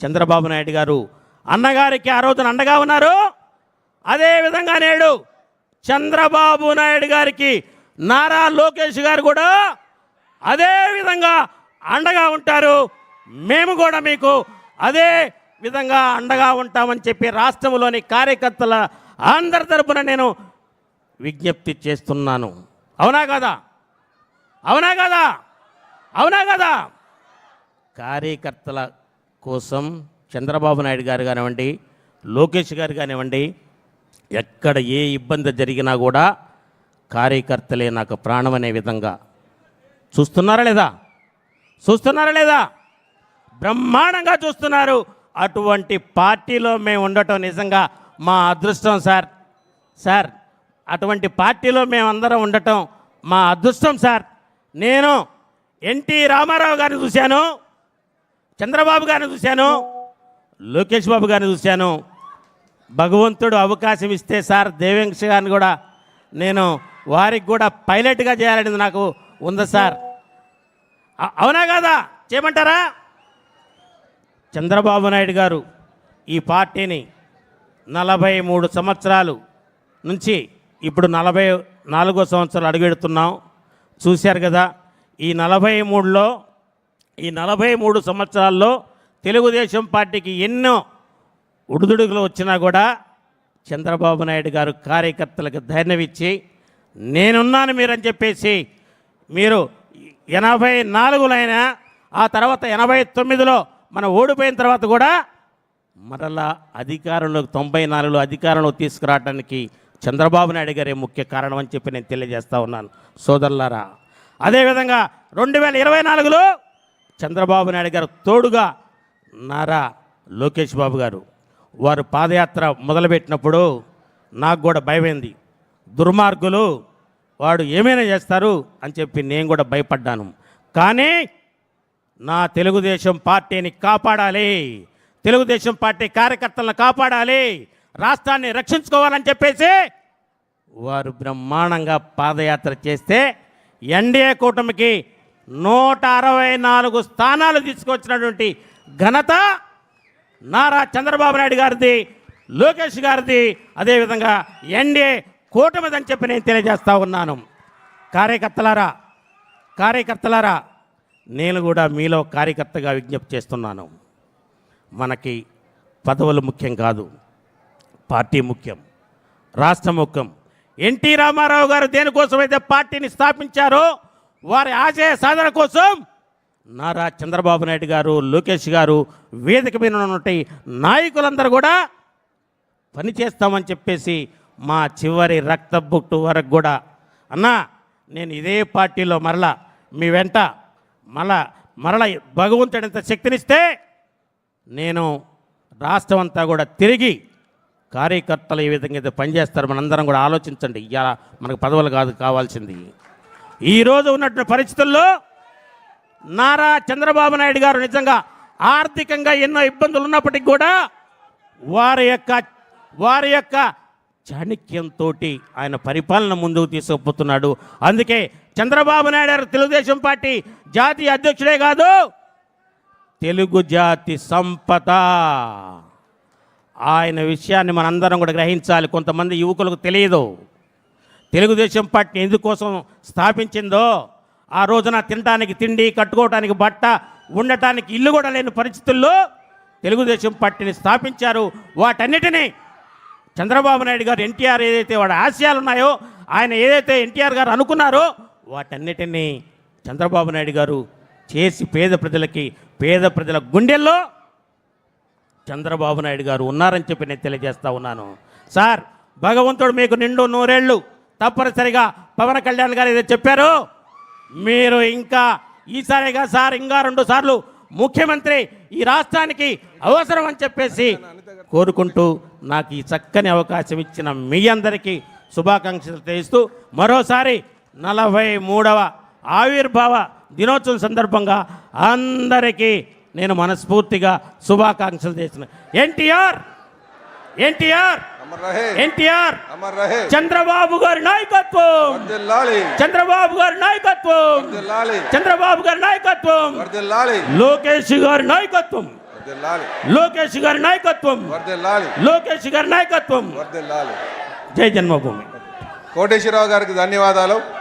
చంద్రబాబు నాయుడు గారు అన్నగారికి ఆ రోజున అండగా ఉన్నారు. అదేవిధంగా నేడు చంద్రబాబు నాయుడు గారికి నారా లోకేష్ గారు కూడా అదే విధంగా అండగా ఉంటారు. మేము కూడా మీకు అదే విధంగా అండగా ఉంటామని చెప్పి రాష్ట్రంలోని కార్యకర్తల అందరి తరపున నేను విజ్ఞప్తి చేస్తున్నాను. అవునా కదా? అవునా కదా? అవునా కదా? కార్యకర్తల కోసం చంద్రబాబు నాయుడు గారు కానివ్వండి, లోకేష్ గారు కానివ్వండి, ఎక్కడ ఏ ఇబ్బంది జరిగినా కూడా కార్యకర్తలే నాకు ప్రాణం అనే విధంగా చూస్తున్నారా లేదా? చూస్తున్నారా లేదా? బ్రహ్మాండంగా చూస్తున్నారు. అటువంటి పార్టీలో మేము ఉండటం నిజంగా మా అదృష్టం సార్. సార్, అటువంటి పార్టీలో మేమందరం ఉండటం మా అదృష్టం సార్. నేను ఎన్టీ రామారావు గారిని చూశాను, చంద్రబాబు గారిని చూశాను, లోకేష్ బాబు గారిని చూశాను. భగవంతుడు అవకాశం ఇస్తే సార్ దేవేంశ గారిని కూడా నేను వారికి కూడా పైలట్గా చేయాలనేది నాకు ఉంది సార్. అవునా కదా? చేయమంటారా? చంద్రబాబు నాయుడు గారు ఈ పార్టీని 43 సంవత్సరాలు నుంచి ఇప్పుడు 44వ సంవత్సరాలు అడుగెడుతున్నాం. చూశారు కదా, ఈ 43 సంవత్సరాల్లో తెలుగుదేశం పార్టీకి ఎన్నో ఉడుదుడుగులు వచ్చినా కూడా చంద్రబాబు నాయుడు గారు కార్యకర్తలకు ధైర్యం ఇచ్చి నేనున్నాను మీరని చెప్పేసి, మీరు 84లో అయినా ఆ తర్వాత 89లో మనం ఓడిపోయిన తర్వాత కూడా మరలా అధికారంలో 94లో అధికారంలో తీసుకురావడానికి చంద్రబాబు నాయుడు గారే ముఖ్య కారణం అని చెప్పి నేను తెలియజేస్తా ఉన్నాను సోదరులారా. అదేవిధంగా 2024లో చంద్రబాబు నాయుడు గారు తోడుగా నారా లోకేష్ బాబు గారు వారు పాదయాత్ర మొదలుపెట్టినప్పుడు నాకు కూడా భయమైంది. దుర్మార్గులు వాడు ఏమైనా చేస్తారు అని చెప్పి నేను కూడా భయపడ్డాను. కానీ నా తెలుగుదేశం పార్టీని కాపాడాలి, తెలుగుదేశం పార్టీ కార్యకర్తలను కాపాడాలి, రాష్ట్రాన్ని రక్షించుకోవాలని చెప్పేసి వారు బ్రహ్మాండంగా పాదయాత్ర చేస్తే ఎన్డీఏ కూటమికి 164 స్థానాలు తీసుకొచ్చినటువంటి ఘనత నారా చంద్రబాబు నాయుడు గారిది, లోకేష్ గారిది, అదేవిధంగా ఎన్డీఏ కూటమిదని చెప్పి నేను తెలియజేస్తా ఉన్నాను. కార్యకర్తలారా నేను కూడా మీలో కార్యకర్తగా విజ్ఞప్తి చేస్తున్నాను. మనకి పదవులు ముఖ్యం కాదు, పార్టీ ముఖ్యం, రాష్ట్రం ముఖ్యం. ఎన్టీ రామారావు గారు దేనికోసమైతే పార్టీని స్థాపించారో వారి ఆశయ సాధన కోసం నారా చంద్రబాబు నాయుడు గారు, లోకేష్ గారు, వేదిక మీద ఉన్నటువంటి నాయకులందరూ కూడా పనిచేస్తామని చెప్పేసి మా చివరి రక్త బొట్టు వరకు కూడా అన్నా నేను ఇదే పార్టీలో మరలా మీ వెంట మరల భగవంతుడంత శక్తినిస్తే నేను రాష్ట్రం అంతా కూడా తిరిగి కార్యకర్తలు ఏ విధంగా అయితే పనిచేస్తారు మనందరం కూడా ఆలోచించండి. ఇలా మనకు పదవులు కాదు కావాల్సింది. ఈరోజు ఉన్నటువంటి పరిస్థితుల్లో నారా చంద్రబాబు నాయుడు గారు నిజంగా ఆర్థికంగా ఎన్నో ఇబ్బందులు ఉన్నప్పటికీ కూడా వారి యొక్క చాణక్యంతో ఆయన పరిపాలన ముందుకు తీసుకుపోతున్నాడు. అందుకే చంద్రబాబు నాయుడు గారు తెలుగుదేశం పార్టీ జాతీయ అధ్యక్షుడే కాదు, తెలుగు జాతి సంపద. ఆయన విషయాన్ని మనందరం కూడా గ్రహించాలి. కొంతమంది యువకులకు తెలియదు తెలుగుదేశం పార్టీ ఎందుకోసం స్థాపించిందో. ఆ రోజున తినడానికి తిండి, కట్టుకోవడానికి బట్ట, ఉండటానికి ఇల్లు కూడా లేని పరిస్థితుల్లో తెలుగుదేశం పార్టీని స్థాపించారు. వాటన్నిటినీ చంద్రబాబు నాయుడు గారు ఎన్టీఆర్ ఏదైతే వాడి ఆశయాలు ఉన్నాయో, ఆయన ఏదైతే ఎన్టీఆర్ గారు అనుకున్నారో వాటన్నిటినీ చంద్రబాబు నాయుడు గారు చేసి పేద ప్రజల గుండెల్లో చంద్రబాబు నాయుడు గారు ఉన్నారని చెప్పి నేను తెలియజేస్తా ఉన్నాను. సార్, భగవంతుడు మీకు నిండు నూరేళ్ళు తప్పనిసరిగా పవన్ కళ్యాణ్ గారు ఏదైతే చెప్పారో మీరు ఇంకా ఈసారిగా సార్ ఇంకా 2 సార్లు ముఖ్యమంత్రి ఈ రాష్ట్రానికి అవసరం అని చెప్పేసి కోరుకుంటూ నాకు ఈ చక్కని అవకాశం ఇచ్చిన మీ అందరికీ శుభాకాంక్షలు తెలియజేస్తూ మరోసారి 43వ ఆవిర్భావ దినోత్సవం సందర్భంగా అందరికీ నేను మనస్ఫూర్తిగా శుభాకాంక్షలు చేస్తున్నాను. ఎన్టీఆర్ చంద్రబాబు గారి నాయకత్వం, చంద్రబాబు గారి నాయకత్వం, చంద్రబాబు గారి నాయకత్వం, లోకేష్ గారి నాయకత్వం. వర్ధిల్లాలి. లోకేష్ గారి నాయకత్వం, వర్ధిల్లాలి. లోకేష్ గారి నాయకత్వం. వర్ధిల్లాలి. జై జన్మభూమి. కోటేశ్వరరావు గారికి ధన్యవాదాలు.